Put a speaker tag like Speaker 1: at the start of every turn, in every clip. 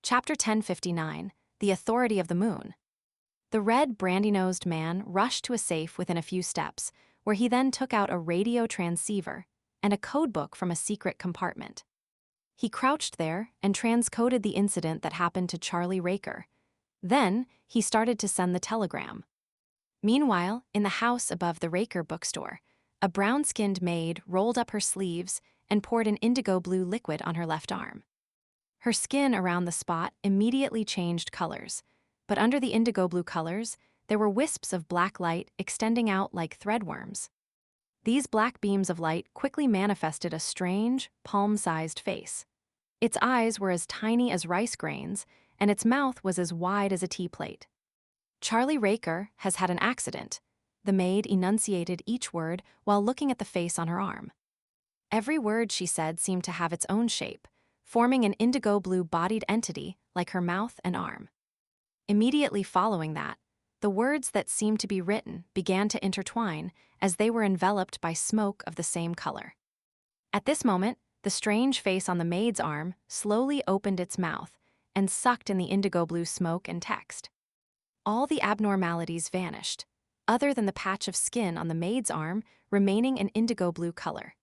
Speaker 1: Chapter 1059, The Authority of the Moon. The red, brandy-nosed man rushed to a safe within a few steps, where he then took out a radio transceiver and a codebook from a secret compartment. He crouched there and transcoded the incident that happened to Charlie Raker. Then, he started to send the telegram. Meanwhile, in the house above the Raker bookstore, a brown-skinned maid rolled up her sleeves and poured an indigo-blue liquid on her left arm. Her skin around the spot immediately changed colors, but under the indigo-blue colors, there were wisps of black light extending out like threadworms. These black beams of light quickly manifested a strange, palm-sized face. Its eyes were as tiny as rice grains, and its mouth was as wide as a tea plate. "Charlie Raker has had an accident," the maid enunciated each word while looking at the face on her arm. Every word she said seemed to have its own shape, forming an indigo-blue bodied entity like her mouth and arm. Immediately following that, the words that seemed to be written began to intertwine as they were enveloped by smoke of the same color. At this moment, the strange face on the maid's arm slowly opened its mouth and sucked in the indigo-blue smoke and text. All the abnormalities vanished, other than the patch of skin on the maid's arm remaining an indigo-blue color.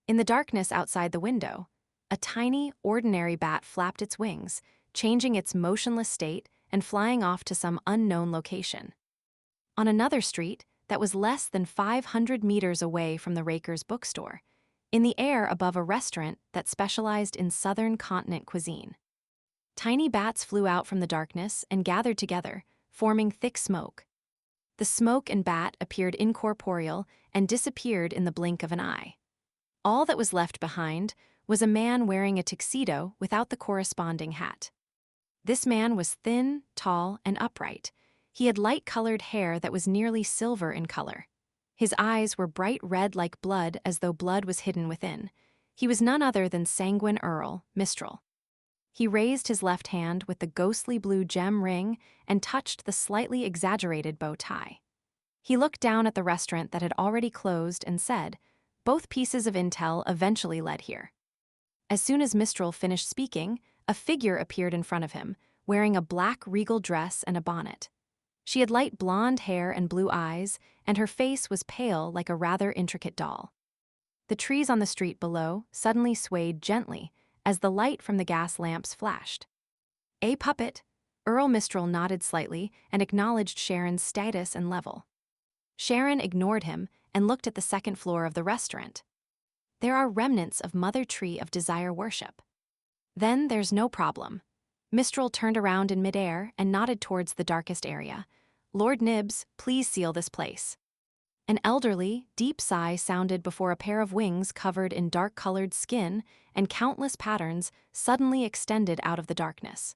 Speaker 1: In the darkness outside the window, a tiny, ordinary bat flapped its wings, changing its motionless state and flying off to some unknown location. On another street that was less than 500 meters away from the Raker's bookstore, in the air above a restaurant that specialized in southern continent cuisine. Tiny bats flew out from the darkness and gathered together, forming thick smoke. The smoke and bat appeared incorporeal and disappeared in the blink of an eye. All that was left behind was a man wearing a tuxedo without the corresponding hat. This man was thin, tall, and upright. He had light-colored hair that was nearly silver in color. His eyes were bright red like blood, as though blood was hidden within. He was none other than Sanguine Earl Mistral. He raised his left hand with the ghostly blue gem ring and touched the slightly exaggerated bow tie. He looked down at the restaurant that had already closed and said, "Both pieces of intel eventually led here." As soon as Mistral finished speaking, a figure appeared in front of him, wearing a black regal dress and a bonnet. She had light blonde hair and blue eyes, and her face was pale like a rather intricate doll. The trees on the street below suddenly swayed gently as the light from the gas lamps flashed. "A puppet?" Earl Mistral nodded slightly and acknowledged Sharon's status and level. Sharon ignored him and looked at the second floor of the restaurant. "There are remnants of Mother Tree of Desire worship." "Then there's no problem." Mistral turned around in midair and nodded towards the darkest area. "Lord Nibs, please seal this place." An elderly, deep sigh sounded before a pair of wings covered in dark-colored skin and countless patterns suddenly extended out of the darkness.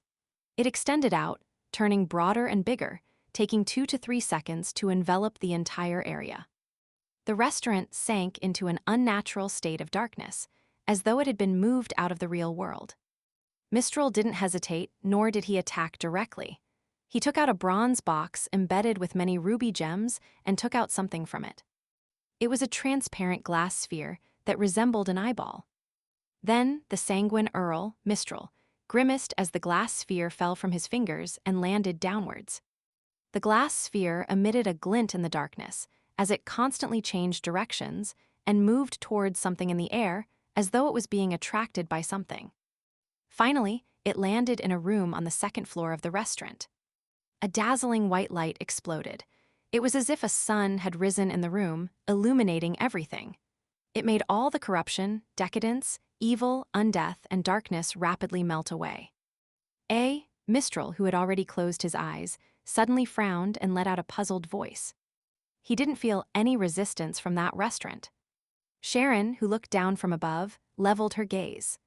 Speaker 1: It extended out, turning broader and bigger, taking 2 to 3 seconds to envelop the entire area. The restaurant sank into an unnatural state of darkness, as though it had been moved out of the real world. Mistral didn't hesitate, nor did he attack directly. He took out a bronze box embedded with many ruby gems and took out something from it. It was a transparent glass sphere that resembled an eyeball. Then the Sanguine Earl, Mistral, grimaced as the glass sphere fell from his fingers and landed downwards. The glass sphere emitted a glint in the darkness as it constantly changed directions and moved towards something in the air as though it was being attracted by something. Finally, it landed in a room on the second floor of the restaurant. A dazzling white light exploded. It was as if a sun had risen in the room, illuminating everything. It made all the corruption, decadence, evil, undeath, and darkness rapidly melt away. Mistral, who had already closed his eyes, suddenly frowned and let out a puzzled voice. He didn't feel any resistance from that restaurant. Sharon, who looked down from above, leveled her gaze.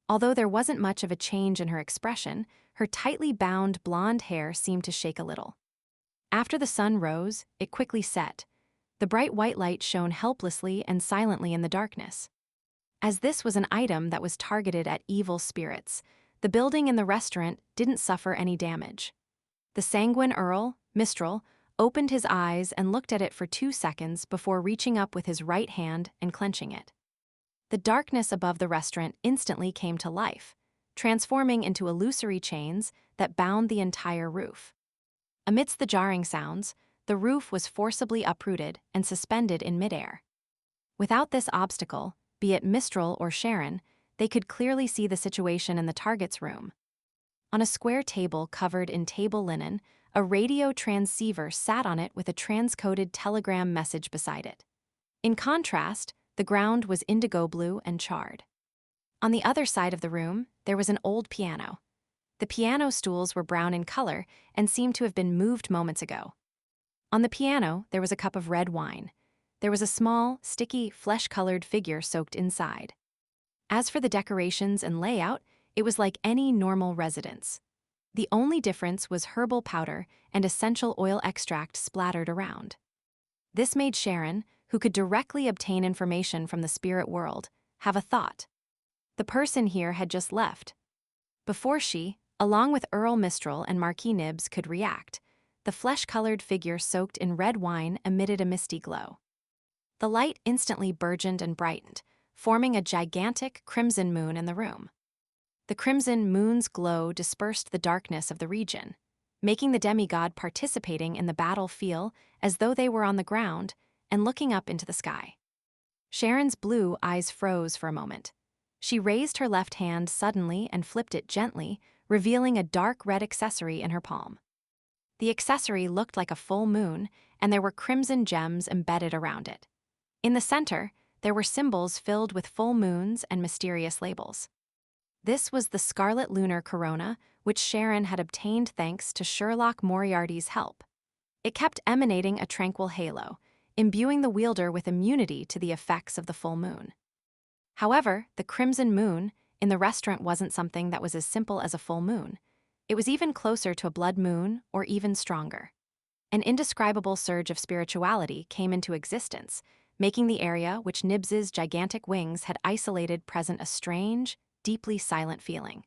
Speaker 1: Although there wasn't much of a change in her expression, her tightly bound blonde hair seemed to shake a little. After the sun rose, it quickly set. The bright white light shone helplessly and silently in the darkness. As this was an item that was targeted at evil spirits, the building in the restaurant didn't suffer any damage. The Sanguine Earl, Mistral, opened his eyes and looked at it for 2 seconds before reaching up with his right hand and clenching it. The darkness above the restaurant instantly came to life, transforming into illusory chains that bound the entire roof. Amidst the jarring sounds, the roof was forcibly uprooted and suspended in midair. Without this obstacle, be it Mistral or Sharon, they could clearly see the situation in the target's room. On a square table covered in table linen, a radio transceiver sat on it with a transcoded telegram message beside it. In contrast, the ground was indigo blue and charred. On the other side of the room, there was an old piano. The piano stools were brown in color and seemed to have been moved moments ago. On the piano, there was a cup of red wine. There was a small, sticky, flesh-colored figure soaked inside. As for the decorations and layout, it was like any normal residence. The only difference was herbal powder and essential oil extract splattered around. This made Sharon, who could directly obtain information from the spirit world, have a thought. The person here had just left. Before she, along with Earl Mistral and Marquis Nibs, could react, the flesh-colored figure soaked in red wine emitted a misty glow. The light instantly burgeoned and brightened, forming a gigantic crimson moon in the room. The crimson moon's glow dispersed the darkness of the region, making the demigod participating in the battle feel as though they were on the ground and looking up into the sky. Sharon's blue eyes froze for a moment. She raised her left hand suddenly and flipped it gently, revealing a dark red accessory in her palm. The accessory looked like a full moon, and there were crimson gems embedded around it. In the center, there were symbols filled with full moons and mysterious labels. This was the Scarlet Lunar Corona, which Sharon had obtained thanks to Sherlock Moriarty's help. It kept emanating a tranquil halo, imbuing the wielder with immunity to the effects of the full moon. However, the crimson moon in the restaurant wasn't something that was as simple as a full moon. It was even closer to a blood moon, or even stronger. An indescribable surge of spirituality came into existence, making the area which Nibs's gigantic wings had isolated present a strange, deeply silent feeling.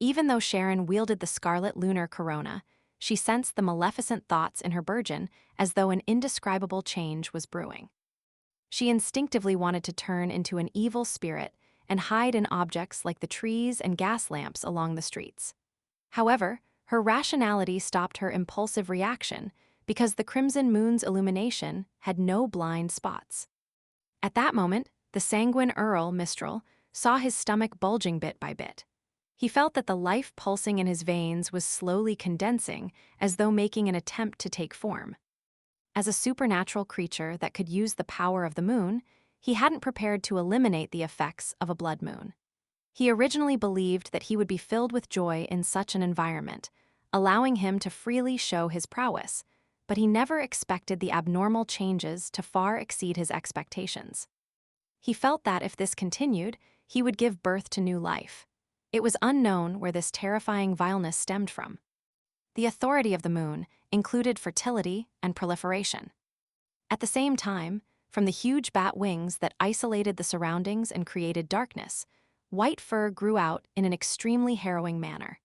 Speaker 1: Even though Sharon wielded the Scarlet Lunar Corona, she sensed the maleficent thoughts in her burgeon as though an indescribable change was brewing. She instinctively wanted to turn into an evil spirit and hide in objects like the trees and gas lamps along the streets. However, her rationality stopped her impulsive reaction because the crimson moon's illumination had no blind spots. At that moment, the sanguine Earl Mistral saw his stomach bulging bit by bit. He felt that the life pulsing in his veins was slowly condensing, as though making an attempt to take form. As a supernatural creature that could use the power of the moon, he hadn't prepared to eliminate the effects of a blood moon. He originally believed that he would be filled with joy in such an environment, allowing him to freely show his prowess, but he never expected the abnormal changes to far exceed his expectations. He felt that if this continued, he would give birth to new life. It was unknown where this terrifying vileness stemmed from. The authority of the moon included fertility and proliferation. At the same time, from the huge bat wings that isolated the surroundings and created darkness, white fur grew out in an extremely harrowing manner.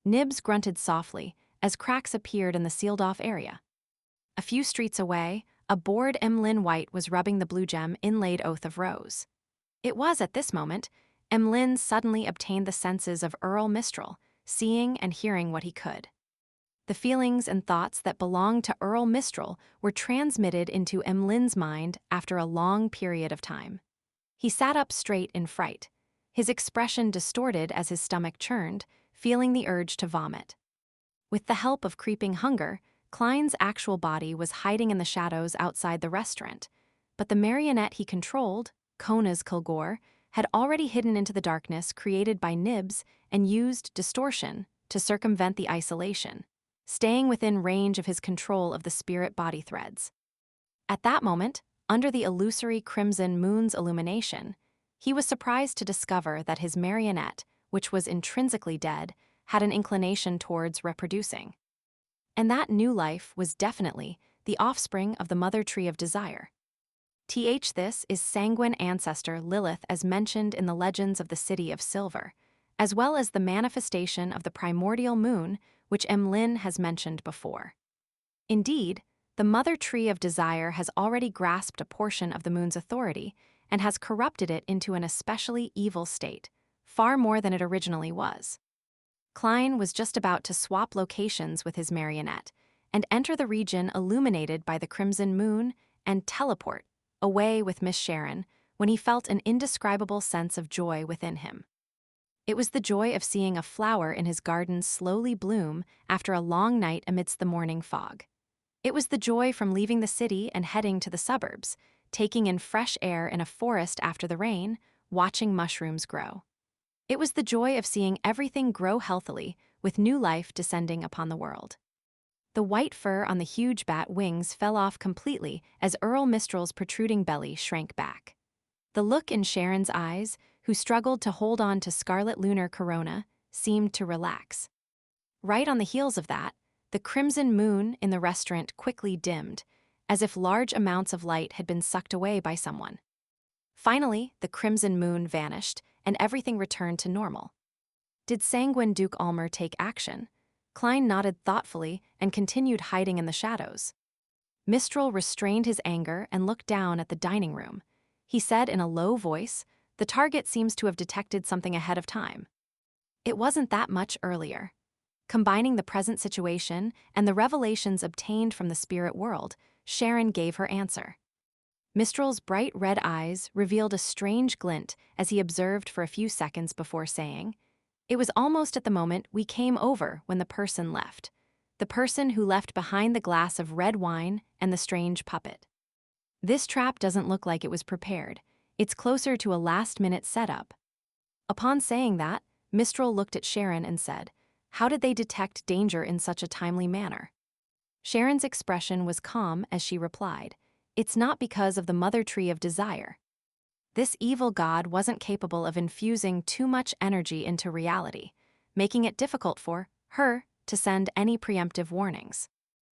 Speaker 1: Nibs grunted softly as cracks appeared in the sealed-off area. A few streets away, a bored Emlyn White was rubbing the blue gem inlaid Oath of Rose. It was at this moment Emlyn suddenly obtained the senses of Earl Mistral, seeing and hearing what he could. The feelings and thoughts that belonged to Earl Mistral were transmitted into Emlyn's mind after a long period of time. He sat up straight in fright, his expression distorted as his stomach churned, feeling the urge to vomit. With the help of creeping hunger, Klein's actual body was hiding in the shadows outside the restaurant, but the marionette he controlled, Kona's Kilgore, had already hidden into the darkness created by Nibs and used distortion to circumvent the isolation, staying within range of his control of the spirit body threads. At that moment, under the illusory crimson moon's illumination, he was surprised to discover that his marionette, which was intrinsically dead, had an inclination towards reproducing. And that new life was definitely the offspring of the mother tree of desire. This is sanguine ancestor Lilith as mentioned in the legends of the City of Silver, as well as the manifestation of the primordial moon, which Emlyn has mentioned before. Indeed, the mother tree of desire has already grasped a portion of the moon's authority and has corrupted it into an especially evil state, far more than it originally was. Klein was just about to swap locations with his marionette and enter the region illuminated by the crimson moon and teleport away with Miss Sharon when he felt an indescribable sense of joy within him. It was the joy of seeing a flower in his garden slowly bloom after a long night amidst the morning fog. It was the joy from leaving the city and heading to the suburbs, taking in fresh air in a forest after the rain, watching mushrooms grow. It was the joy of seeing everything grow healthily, with new life descending upon the world. The white fur on the huge bat wings fell off completely as Earl Mistral's protruding belly shrank back. The look in Sharon's eyes, who struggled to hold on to scarlet lunar corona, seemed to relax. Right on the heels of that, the crimson moon in the restaurant quickly dimmed, as if large amounts of light had been sucked away by someone. Finally, the crimson moon vanished, and everything returned to normal. Did sanguine Duke Almer take action? Klein nodded thoughtfully and continued hiding in the shadows. Mistral restrained his anger and looked down at the dining room. He said in a low voice, "The target seems to have detected something ahead of time." It wasn't that much earlier. Combining the present situation and the revelations obtained from the spirit world, Sharon gave her answer. Mistral's bright red eyes revealed a strange glint as he observed for a few seconds before saying, "It was almost at the moment we came over when the person left. The person who left behind the glass of red wine and the strange puppet. This trap doesn't look like it was prepared. It's closer to a last-minute setup." Upon saying that, Mistral looked at Sharon and said, "How did they detect danger in such a timely manner?" Sharon's expression was calm as she replied, "It's not because of the mother tree of desire. This evil god wasn't capable of infusing too much energy into reality, making it difficult for her to send any preemptive warnings.